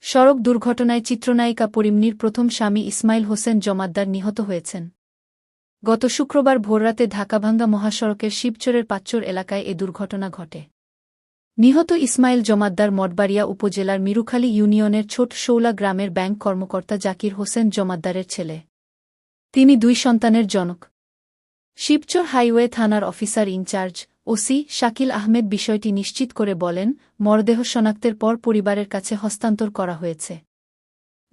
সড়ক দুর্ঘটনায় চিত্রনায়িকা পরিমনির প্রথম স্বামী ইসমাইল হোসেন জমাদ্দার নিহত হয়েছেন। গত শুক্রবার ভোররাতে ঢাকাভাঙ্গা মহাসড়কের শিবচরের পাচ্চর এলাকায় এ দুর্ঘটনা ঘটে। নিহত ইসমাইল জমাদ্দার মঠবাড়িয়া উপজেলার মিরুখালী ইউনিয়নের ছোট শৌলা গ্রামের ব্যাংক কর্মকর্তা জাকির হোসেন জমাদ্দারের ছেলে। তিনি 2 সন্তানের জনক। শিবচর হাইওয়ে থানার officer incharge OC Shakil Ahmed বিষয়টি নিশ্চিত করে বলেন, মরদেহ শনাক্তের পর পরিবারের কাছে হস্তান্তর করা হয়েছে।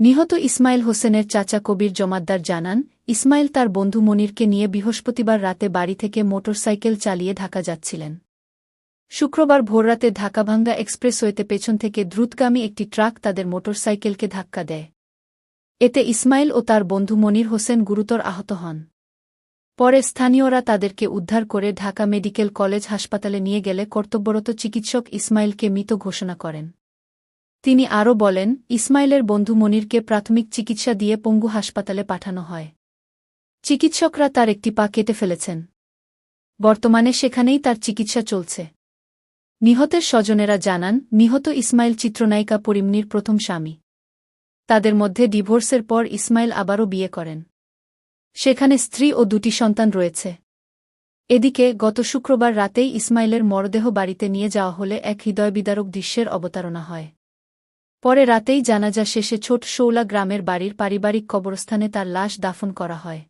নিহত ইসমাইল হোসেনের চাচা কবির জমাদ্দার জানান, ইসমাইল তার বন্ধু মনিরকে নিয়ে বৃহস্পতিবার রাতে বাড়ি থেকে মোটরসাইকেল চালিয়ে ঢাকা যাচ্ছিলেন। শুক্রবার ভোররাতে ঢাকাভাঙ্গা এক্সপ্রেসওয়েতে পেছন থেকে দ্রুতগামী একটি ট্রাক তাদের মোটরসাইকেলকে ধাক্কা দেয়। এতে ইসমাইল ও তার বন্ধু মনির হোসেন গুরুতর আহত হন। পরে স্থানীয়রা তাদেরকে উদ্ধার করে ঢাকা মেডিকেল কলেজ হাসপাতালে নিয়ে গেলে কর্তব্যরত চিকিৎসক ইসমাইলকে মৃত ঘোষণা করেন। তিনি আরও বলেন, ইসমাইলের বন্ধু মনিরকে প্রাথমিক চিকিৎসা দিয়ে পঙ্গু হাসপাতালে পাঠানো হয়। চিকিৎসকরা তার একটি পা কেটে ফেলেছেন। বর্তমানে সেখানেই তার চিকিৎসা চলছে। নিহতের স্বজনেরা জানান, নিহত ইসমাইল চিত্রনায়িকা পরিমনির প্রথম স্বামী। তাদের মধ্যে ডিভোর্সের পর ইসমাইল আবারও বিয়ে করেন। সেখানে স্ত্রী ও 2টি সন্তান রয়েছে। এদিকে গত শুক্রবার রাতেই ইসমাইলের মরদেহ বাড়িতে নিয়ে যাওয়া হলে এক হৃদয়বিদারক দৃশ্যের অবতারণা হয়। পরে রাতেই জানাজা শেষে ছোট শৌলা গ্রামের বাড়ির পারিবারিক কবরস্থানে তার লাশ দাফন করা হয়।